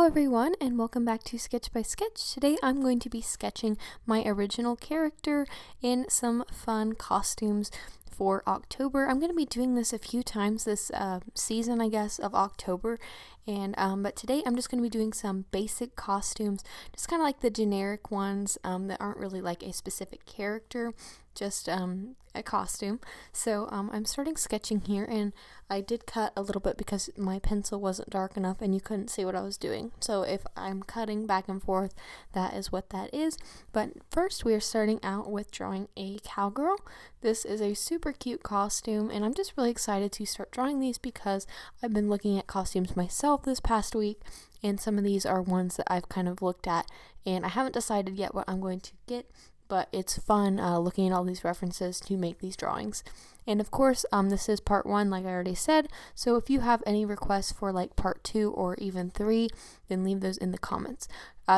everyone, and welcome back to Sketch by Sketch. Today I'm going to be sketching my original character in some fun costumes for October. I'm going to be doing this a few times this season, I guess, of October. But today I'm just going to be doing some basic costumes, just kind of like the generic ones that aren't really like a specific character, just a costume. So I'm starting sketching here, and I did cut a little bit because my pencil wasn't dark enough and you couldn't see what I was doing. So if I'm cutting back and forth, that is what that is. But first we are starting out with drawing a cowgirl. This is a super cute costume, and I'm just really excited to start drawing these because I've been looking at costumes myself this past week, and some of these are ones that I've kind of looked at, and I haven't decided yet what I'm going to get. But it's fun looking at all these references to make these drawings. And of course, this is part 1, like I already said. So if you have any requests for like part 2 or even 3, then leave those in the comments.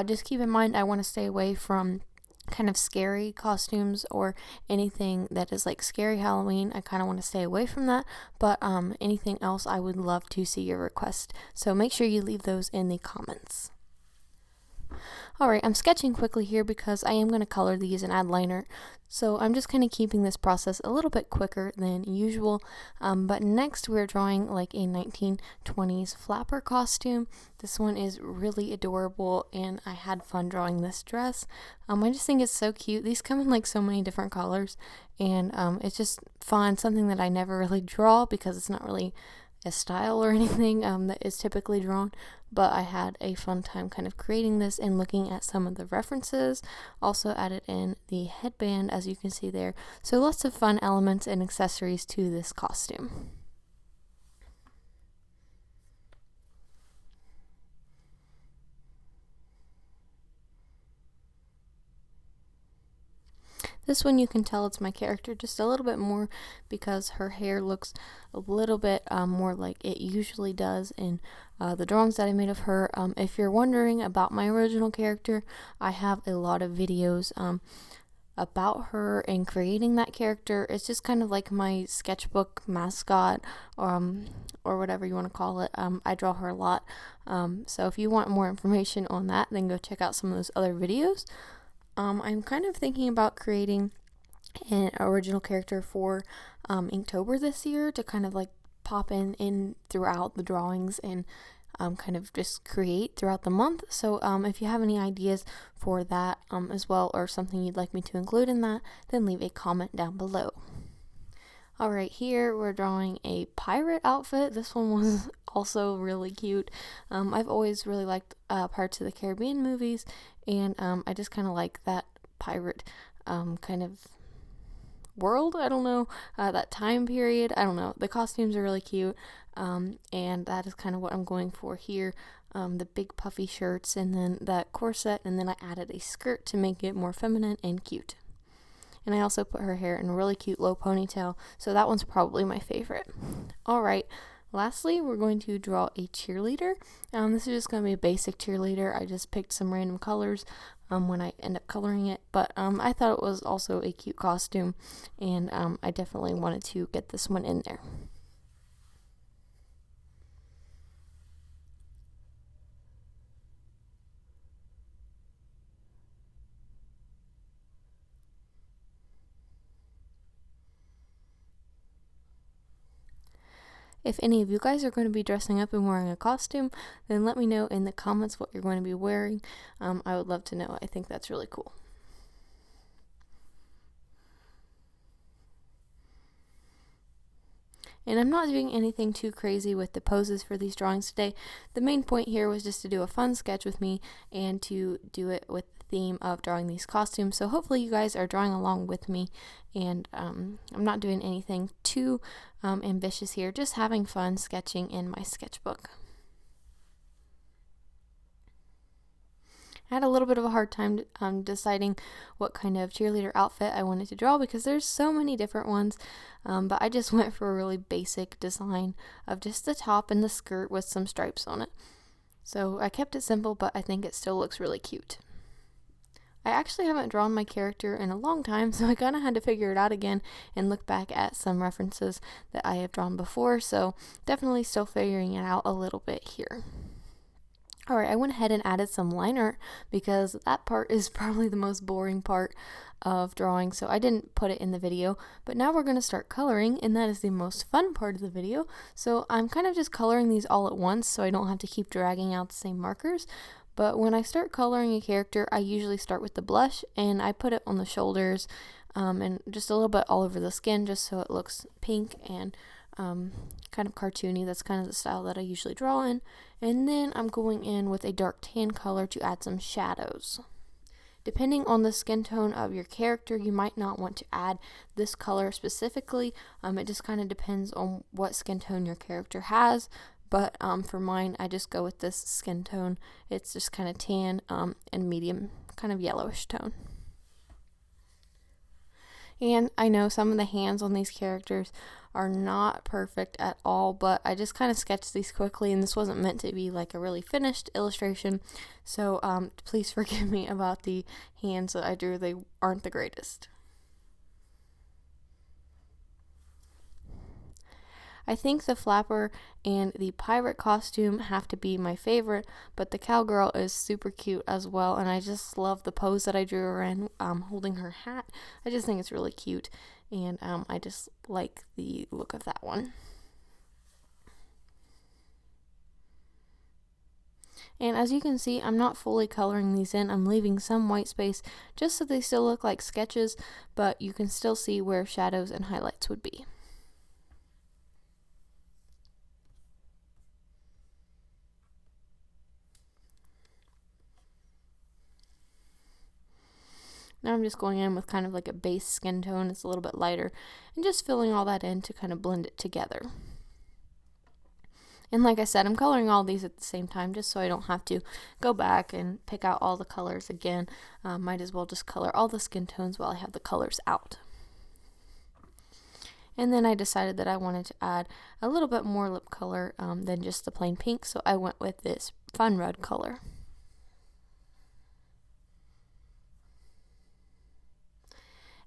Just keep in mind, I want to stay away from kind of scary costumes or anything that is like scary Halloween. I kind of want to stay away from that. But anything else, I would love to see your request. So make sure you leave those in the comments. Alright, I'm sketching quickly here because I am going to color these and add liner, so I'm just kind of keeping this process a little bit quicker than usual. But next we're drawing like a 1920s flapper costume. This one is really adorable, and I had fun drawing this dress. I just think it's so cute. These come in like so many different colors, and it's just fun, something that I never really draw because it's not really a style or anything that is typically drawn, but I had a fun time kind of creating this and looking at some of the references. Also added in the headband, as you can see there, so lots of fun elements and accessories to this costume. This one you can tell it's my character just a little bit more because her hair looks a little bit more like it usually does in the drawings that I made of her. If you're wondering about my original character, I have a lot of videos about her and creating that character. It's just kind of like my sketchbook mascot, or whatever you want to call it. I draw her a lot. So if you want more information on that, then go check out some of those other videos. I'm kind of thinking about creating an original character for Inktober this year to kind of like pop in throughout the drawings and kind of just create throughout the month. So if you have any ideas for that as well, or something you'd like me to include in that, then leave a comment down below. Alright, here we're drawing a pirate outfit. This one was also really cute. I've always really liked Pirates of the Caribbean movies, and I just kind of like that pirate kind of world. I don't know, that time period. I don't know. The costumes are really cute, and that is kind of what I'm going for here. The big puffy shirts, and then that corset, and then I added a skirt to make it more feminine and cute. And I also put her hair in a really cute low ponytail, so that one's probably my favorite. Alright, lastly, we're going to draw a cheerleader. This is just going to be a basic cheerleader. I just picked some random colors when I end up coloring it, but I thought it was also a cute costume, and I definitely wanted to get this one in there. If any of you guys are going to be dressing up and wearing a costume, then let me know in the comments what you're going to be wearing. I would love to know. I think that's really cool. And I'm not doing anything too crazy with the poses for these drawings today. The main point here was just to do a fun sketch with me and to do it with the theme of drawing these costumes. So hopefully you guys are drawing along with me, and I'm not doing anything too ambitious here, just having fun sketching in my sketchbook. I had a little bit of a hard time deciding what kind of cheerleader outfit I wanted to draw because there's so many different ones, but I just went for a really basic design of just the top and the skirt with some stripes on it. So I kept it simple, but I think it still looks really cute. I actually haven't drawn my character in a long time, so I kind of had to figure it out again and look back at some references that I have drawn before, so definitely still figuring it out a little bit here. Alright, I went ahead and added some liner because that part is probably the most boring part of drawing, so I didn't put it in the video. But now we're going to start coloring, and that is the most fun part of the video. So I'm kind of just coloring these all at once so I don't have to keep dragging out the same markers. But when I start coloring a character, I usually start with the blush, and I put it on the shoulders and just a little bit all over the skin just so it looks pink and kind of cartoony. That's kind of the style that I usually draw in. And then I'm going in with a dark tan color to add some shadows. Depending on the skin tone of your character, you might not want to add this color specifically. It just kind of depends on what skin tone your character has. But for mine, I just go with this skin tone. It's just kind of tan and medium, kind of yellowish tone. And I know some of the hands on these characters are not perfect at all, but I just kind of sketched these quickly, and this wasn't meant to be like a really finished illustration, so please forgive me about the hands that I drew. They aren't the greatest. I think the flapper and the pirate costume have to be my favorite, but the cowgirl is super cute as well, and I just love the pose that I drew her in, holding her hat. I just think it's really cute, and I just like the look of that one. And as you can see, I'm not fully coloring these in. I'm leaving some white space just so they still look like sketches, but you can still see where shadows and highlights would be. Now I'm just going in with kind of like a base skin tone. It's a little bit lighter, and just filling all that in to kind of blend it together. And like I said, I'm coloring all these at the same time just so I don't have to go back and pick out all the colors again. Might as well just color all the skin tones while I have the colors out. And then I decided that I wanted to add a little bit more lip color than just the plain pink, so I went with this fun red color.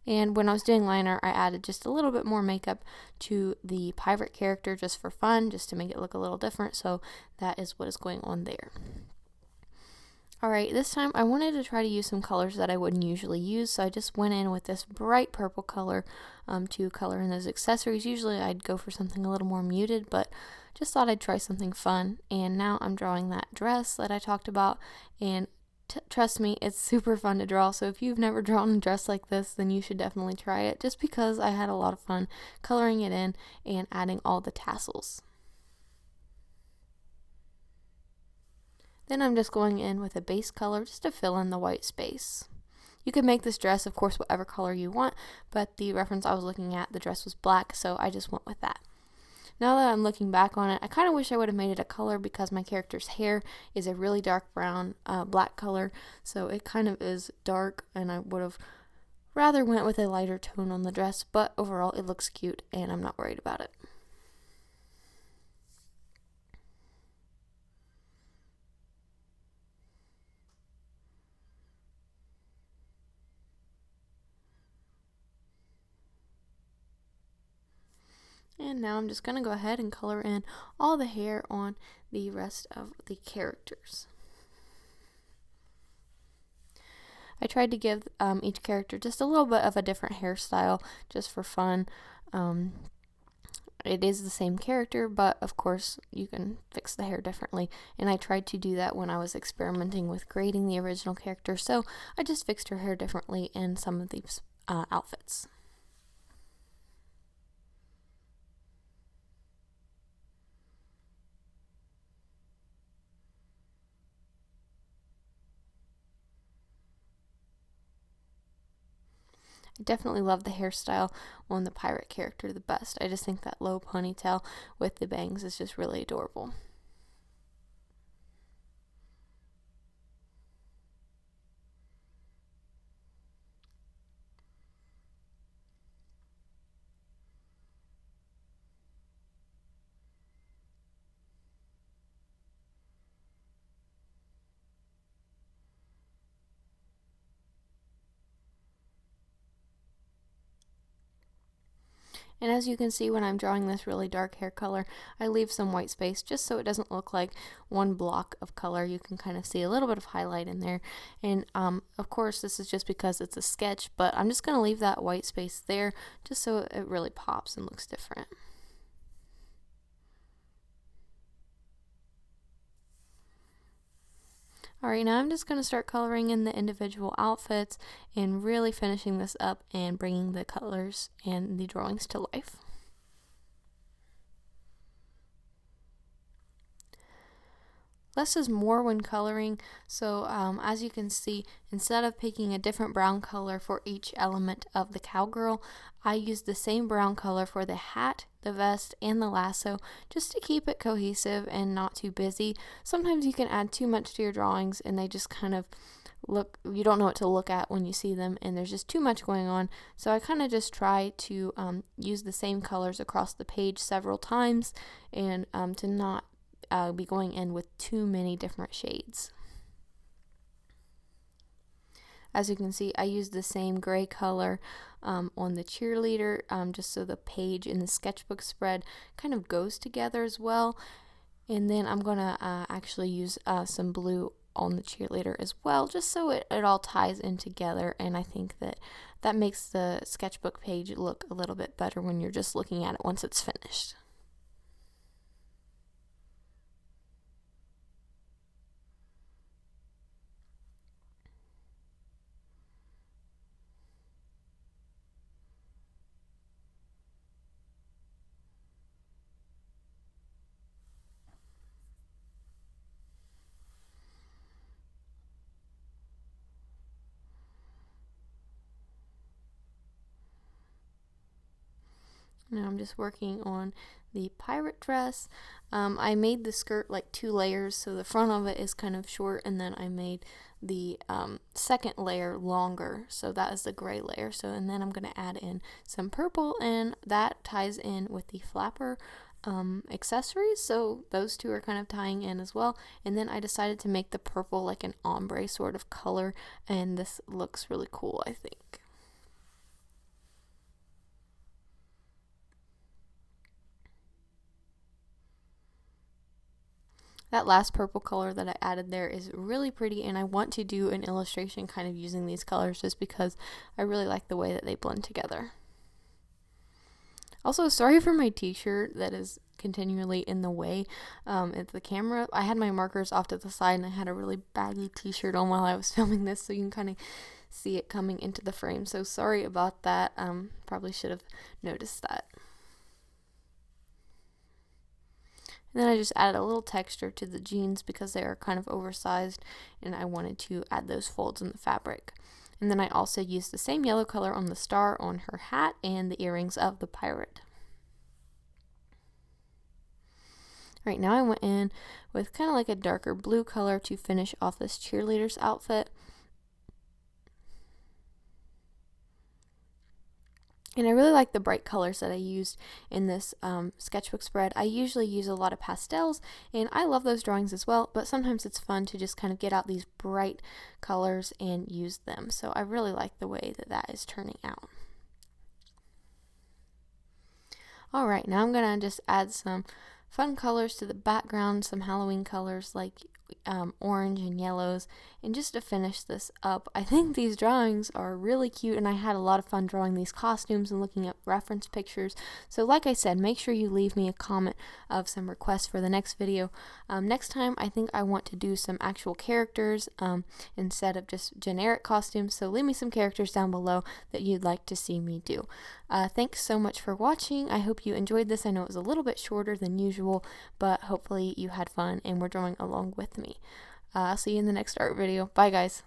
And when I was doing liner, I added just a little bit more makeup to the pirate character just for fun, just to make it look a little different. So that is what is going on there. Alright, this time I wanted to try to use some colors that I wouldn't usually use, so I just went in with this bright purple color to color in those accessories. Usually I'd go for something a little more muted, but just thought I'd try something fun. And now I'm drawing that dress that I talked about, and trust me, it's super fun to draw. So if you've never drawn a dress like this, then you should definitely try it, just because I had a lot of fun coloring it in and adding all the tassels. Then I'm just going in with a base color just to fill in the white space. You can make this dress, of course, whatever color you want, but the reference I was looking at, the dress was black, so I just went with that. Now that I'm looking back on it, I kind of wish I would have made it a color, because my character's hair is a really dark brown, black color, so it kind of is dark, and I would have rather went with a lighter tone on the dress, but overall it looks cute, and I'm not worried about it. And now I'm just going to go ahead and color in all the hair on the rest of the characters. I tried to give each character just a little bit of a different hairstyle just for fun. It is the same character, but of course you can fix the hair differently, and I tried to do that when I was experimenting with creating the original character, so I just fixed her hair differently in some of these outfits. I definitely love the hairstyle on the pirate character the best. I just think that low ponytail with the bangs is just really adorable. And as you can see, when I'm drawing this really dark hair color, I leave some white space just so it doesn't look like one block of color. You can kind of see a little bit of highlight in there. And of course, this is just because it's a sketch, but I'm just going to leave that white space there just so it really pops and looks different. Alright, now I'm just going to start coloring in the individual outfits and really finishing this up and bringing the colors and the drawings to life. Less is more when coloring, so as you can see, instead of picking a different brown color for each element of the cowgirl, I used the same brown color for the hat, the vest, and the lasso, just to keep it cohesive and not too busy. Sometimes you can add too much to your drawings and they just kind of look, you don't know what to look at when you see them, and there's just too much going on. So I kind of just try to use the same colors across the page several times, and to not be going in with too many different shades. As you can see, I used the same gray color on the cheerleader, just so the page in the sketchbook spread kind of goes together as well. And then I'm gonna actually use some blue on the cheerleader as well, just so it all ties in together, and I think that makes the sketchbook page look a little bit better when you're just looking at it once it's finished. Now I'm just working on the pirate dress. I made the skirt like 2 layers, so the front of it is kind of short, and then I made the second layer longer, so that is the gray layer. So, and then I'm going to add in some purple, and that ties in with the flapper accessories, so those two are kind of tying in as well. And then I decided to make the purple like an ombre sort of color, and this looks really cool, I think. That last purple color that I added there is really pretty, and I want to do an illustration kind of using these colors just because I really like the way that they blend together. Also, sorry for my t-shirt that is continually in the way at the camera. I had my markers off to the side and I had a really baggy t-shirt on while I was filming this, so you can kind of see it coming into the frame. So sorry about that. Probably should have noticed that. And then I just added a little texture to the jeans because they are kind of oversized, and I wanted to add those folds in the fabric. And then I also used the same yellow color on the star on her hat and the earrings of the pirate. Right now I went in with kind of like a darker blue color to finish off this cheerleader's outfit. And I really like the bright colors that I used in this sketchbook spread. I usually use a lot of pastels, and I love those drawings as well, but sometimes it's fun to just kind of get out these bright colors and use them. So I really like the way that that is turning out. Alright, now I'm going to just add some fun colors to the background, some Halloween colors like orange and yellows, and just to finish this up, I think these drawings are really cute, and I had a lot of fun drawing these costumes and looking up reference pictures. So like I said, make sure you leave me a comment of some requests for the next video. Next time I think I want to do some actual characters instead of just generic costumes, so leave me some characters down below that you'd like to see me do. Thanks so much for watching. I hope you enjoyed this. I know it was a little bit shorter than usual, but hopefully you had fun and were drawing along with me. I'll see you in the next art video. Bye guys.